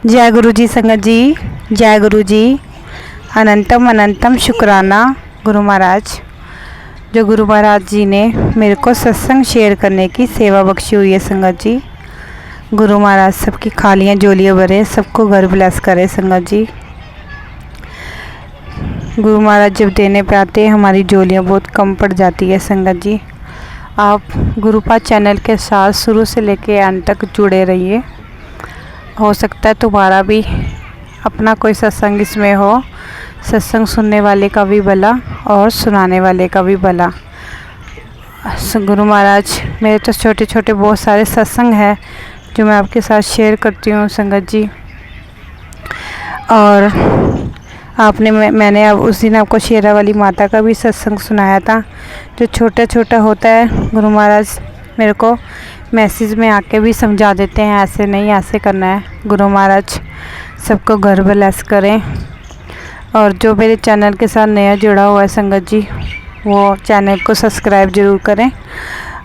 जय गुरु जी संगत जी, जय गुरु जी। अनंतम अनंतम शुक्राना गुरु महाराज, जो गुरु महाराज जी ने मेरे को सत्संग शेयर करने की सेवा बख्शी हुई है संगत जी। गुरु महाराज सबकी खालियाँ जोलियाँ भरे, सबको घर ब्लेस करे संगत जी। गुरु महाराज जब देने पे आते हैं हमारी जोलियाँ बहुत कम पड़ जाती है संगत जी। आप गुरुपाद चैनल के साथ शुरू से लेके अंत तक जुड़े रहिए। हो सकता है तुम्हारा भी अपना कोई सत्संग इसमें हो। सत्संग सुनने वाले का भी भला और सुनाने वाले का भी भला। गुरु महाराज मेरे तो छोटे छोटे बहुत सारे सत्संग हैं जो मैं आपके साथ शेयर करती हूँ संगत जी। और मैंने अब उस दिन आपको शेरा वाली माता का भी सत्संग सुनाया था, जो छोटा छोटा होता है। गुरु महाराज मेरे को मैसेज में आके भी समझा देते हैं, ऐसे नहीं ऐसे करना है। गुरु महाराज सबको घर ब्लेस करें। और जो मेरे चैनल के साथ नया जुड़ा हुआ है संगत जी, वो चैनल को सब्सक्राइब ज़रूर करें।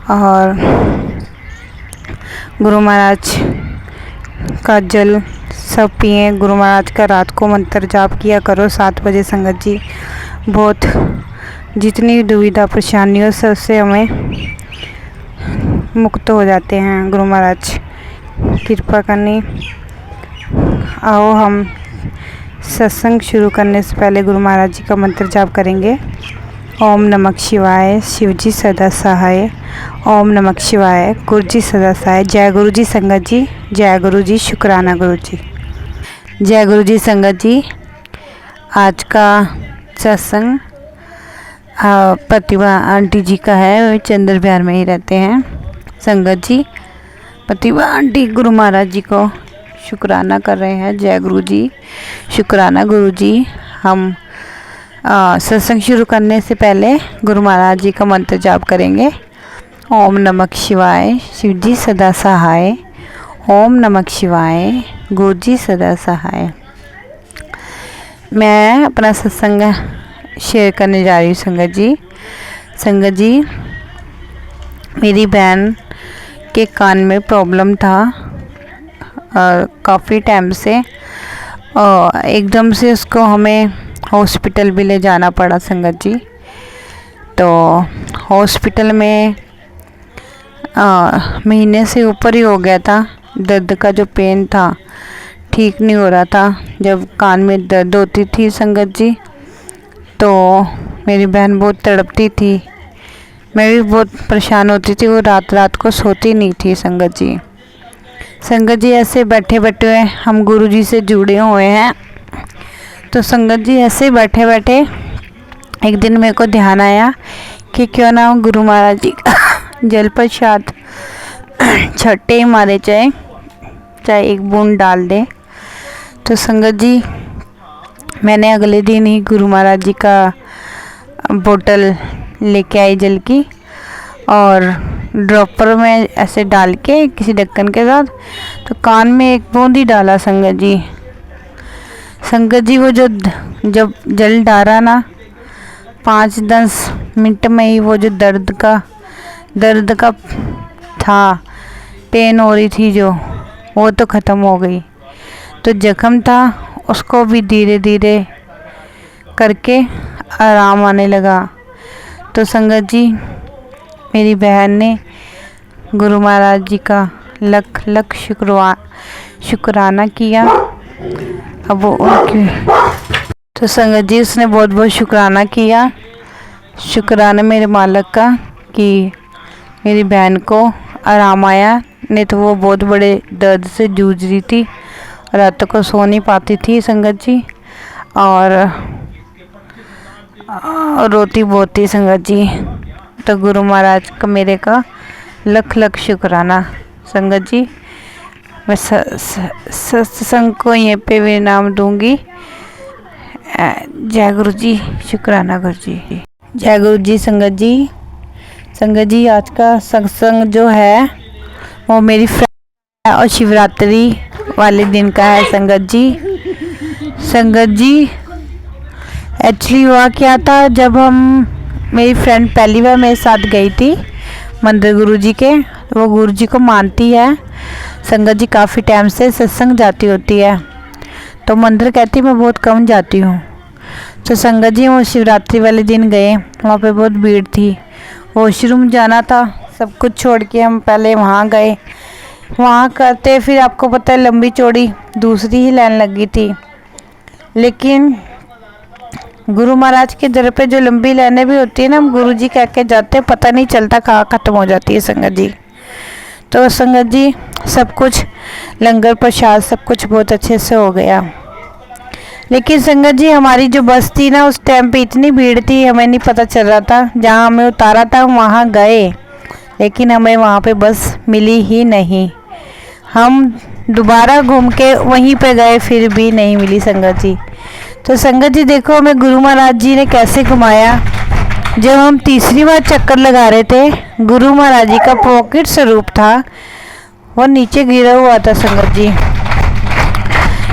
और गुरु महाराज का जल सब पिए। गुरु महाराज का रात को मंत्र जाप किया करो 7 बजे संगत जी। बहुत जितनी दुविधा परेशानी हो सबसे हमें मुक्त हो जाते हैं। गुरु महाराज कृपा करनी। आओ हम सत्संग शुरू करने से पहले गुरु महाराज जी का मंत्र जाप करेंगे। ओम नमः शिवाय, शिव जी सदा सहाय। ओम नमः शिवाय, गुरु जी सदा सहाय। जय गुरु जी संगत जी, जय गुरु जी। शुक्राना गुरु जी। जय गुरु जी संगत जी। आज का सत्संग प्रतिभा आंटी जी का है, वे चंद्र बिहार में ही रहते हैं संगत जी। प्रतिभा आंटी गुरु महाराज जी को शुक्राना कर रहे हैं। जय गुरु जी, शुक्राना गुरु जी। हम सत्संग शुरू करने से पहले गुरु महाराज जी का मंत्र जाप करेंगे। ओम नमः शिवाय, शिव जी सदा सहाय। ओम नमः शिवाय, गुरु जी सदा सहाय। मैं अपना सत्संग शेयर करने जा रही हूँ संगत जी। संगत जी, मेरी बहन के कान में प्रॉब्लम था काफ़ी टाइम से, और एकदम से उसको हमें हॉस्पिटल भी ले जाना पड़ा संगत जी। तो हॉस्पिटल में महीने से ऊपर ही हो गया था। दर्द का जो पेन था ठीक नहीं हो रहा था। जब कान में दर्द होती थी संगत जी, तो मेरी बहन बहुत तड़पती थी, मैं भी बहुत परेशान होती थी। वो रात रात को सोती नहीं थी संगत जी। संगत जी ऐसे बैठे बैठे हम गुरु जी से जुड़े हुए हैं। तो संगत जी ऐसे बैठे बैठे एक दिन मेरे को ध्यान आया कि क्यों ना गुरु महाराज जी का जल प्रसाद छट्टे मारे, चाहे एक बूंद डाल दे। तो संगत जी मैंने अगले दिन ही गुरु महाराज जी का बोतल लेके आई जल की, और ड्रॉपर में ऐसे डाल के किसी ढक्कन के साथ, तो कान में एक बूंद ही डाला संगत जी। संगत जी वो जो जब जल डाला ना, 5-10 मिनट में ही वो जो दर्द का था, पेन हो रही थी जो, वो तो ख़त्म हो गई। तो जख्म था उसको भी धीरे धीरे करके आराम आने लगा। तो संगत जी मेरी बहन ने गुरु महाराज जी का लख लख शुक्राना किया। अब वो उनकी, तो संगत जी उसने बहुत बहुत शुक्राना किया। शुक्राना मेरे मालिक का कि मेरी बहन को आराम आया, नहीं तो वो बहुत बड़े दर्द से जूझ रही थी, रातों को सो नहीं पाती थी संगत जी, और रोती बहुत थी संगत जी। तो गुरु महाराज का मेरे का लख लख शुक्राना संगत जी। मैं सत्संग को यहीं पे विराम दूंगी। जय गुरु जी, शुक्राना गुरु जी। जय गुरु जी संगत जी। संगत जी आज का सत्संग जो है वो मेरी फ्रेंड और शिवरात्रि वाले दिन का है संगत जी। संगत जी एक्चुअली हुआ क्या था, जब मेरी फ्रेंड पहली बार मेरे साथ गई थी मंदिर गुरु जी के, वो गुरु जी को मानती है। संगत जी काफ़ी टाइम से सत्संग जाती होती है, तो मंदिर कहती मैं बहुत कम जाती हूँ। तो संगत जी वो शिवरात्रि वाले दिन गए, वहाँ पे बहुत भीड़ थी, वॉशरूम जाना था, सब कुछ छोड़ के हम पहले वहाँ गए। वहाँ करते फिर आपको पता है लंबी चौड़ी दूसरी ही लाइन लगी थी, लेकिन गुरु महाराज के दर पे जो लंबी लाइनें भी होती है ना, हम गुरु जी कह के जाते हैं, पता नहीं चलता कहाँ ख़त्म हो जाती है संगत जी। तो संगत जी सब कुछ लंगर प्रसाद सब कुछ बहुत अच्छे से हो गया। लेकिन संगत जी हमारी जो बस थी ना, उस टाइम पे इतनी भीड़ थी, हमें नहीं पता चल रहा था। जहाँ हमें उतारा था हम वहाँ गए, लेकिन हमें वहाँ पे बस मिली ही नहीं। हम दोबारा घूम के वहीं पे गए, फिर भी नहीं मिली संगत जी। तो संगत जी देखो हमें गुरु महाराज जी ने कैसे घुमाया। जब हम तीसरी बार चक्कर लगा रहे थे, गुरु महाराज जी का पॉकेट स्वरूप था, वो नीचे गिरा हुआ था संगत जी।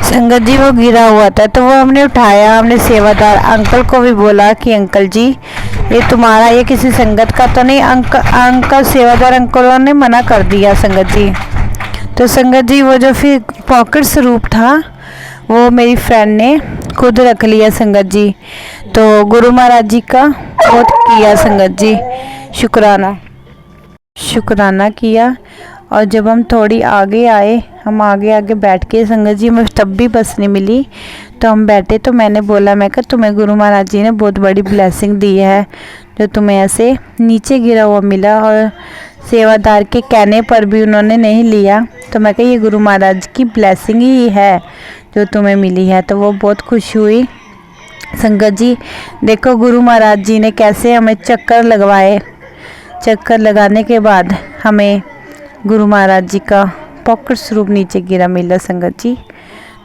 संगत जी वो गिरा हुआ था, तो वो हमने उठाया। हमने सेवादार अंकल को भी बोला कि अंकल जी ये तुम्हारा, ये किसी संगत का तो नहीं। अंकल सेवादार अंकलों ने मना कर दिया संगत जी। तो संगत जी वो जो फिर पॉकेट स्वरूप था वो मेरी फ्रेंड ने खुद रख लिया संगत जी। तो गुरु महाराज जी का बहुत किया संगत जी, शुक्राना किया। और जब हम थोड़ी आगे आए, हम आगे बैठ के संगत जी, हमें तब भी बस नहीं मिली। तो हम बैठे, तो मैंने बोला, मैं कहा तुम्हें गुरु महाराज जी ने बहुत बड़ी ब्लेसिंग दी है, जो तुम्हें ऐसे नीचे गिरा हुआ मिला, और सेवादार के कहने पर भी उन्होंने नहीं लिया। तो मैं कहा ये गुरु महाराज की ब्लेसिंग ही है जो तुम्हें मिली है। तो वो बहुत खुश हुई। संगत जी देखो गुरु महाराज जी ने कैसे हमें चक्कर लगवाए। चक्कर लगाने के बाद हमें गुरु महाराज जी का पॉकेट स्वरूप नीचे गिरा मिला संगत जी।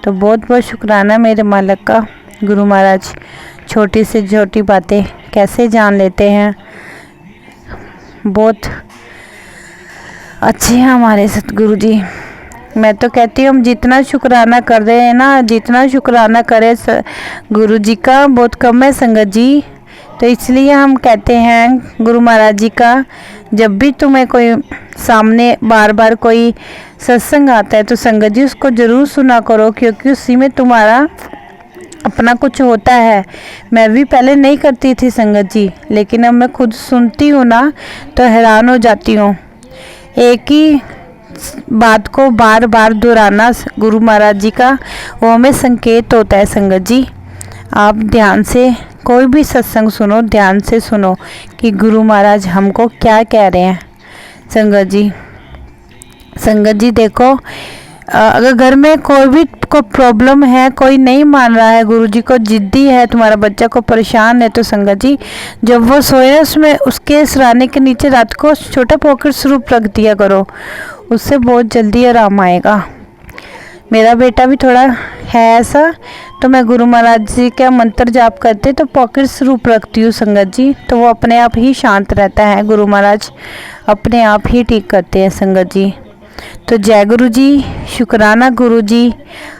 तो बहुत बहुत शुक्राना मेरे मालिक का। गुरु महाराज छोटी से छोटी बातें कैसे जान लेते हैं, बहुत अच्छे हैं हमारे सतगुरु जी। मैं तो कहती हूँ हम जितना शुक्राना कर रहे हैं ना, जितना शुक्राना करें गुरु जी का, बहुत कम है संगत जी। तो इसलिए हम कहते हैं गुरु महाराज जी का, जब भी तुम्हें कोई सामने बार बार कोई सत्संग आता है तो संगत जी उसको ज़रूर सुना करो, क्योंकि उसी में तुम्हारा अपना कुछ होता है। मैं भी पहले नहीं करती थी संगत जी, लेकिन अब मैं खुद सुनती हूँ ना तो हैरान हो जाती हूँ। एक ही बात को बार बार दोहराना गुरु महाराज जी का, वो हमें संकेत होता है संगत जी। आप ध्यान से कोई भी सत्संग सुनो, ध्यान से सुनो कि गुरु महाराज हमको क्या कह रहे हैं संगत जी। संगत जी देखो अगर घर में कोई भी को प्रॉब्लम है, कोई नहीं मान रहा है गुरु जी को, जिद्दी है, तुम्हारा बच्चा को परेशान है, तो संगत जी जब वो सोए उसमें उसके सिरहाने के नीचे रात को छोटा पॉकेट स्वरूप रख दिया करो, उससे बहुत जल्दी आराम आएगा। मेरा बेटा भी थोड़ा है ऐसा, तो मैं गुरु महाराज जी का मंत्र जाप करते तो पॉकेट स्वरूप रखती हूँ संगत जी, तो वो अपने आप ही शांत रहता है। गुरु महाराज अपने आप ही ठीक करते हैं संगत जी। तो जय गुरु जी, शुक्राना गुरु जी,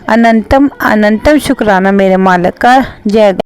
अनंतम अनंतम शुक्राना मेरे मालिक का। जय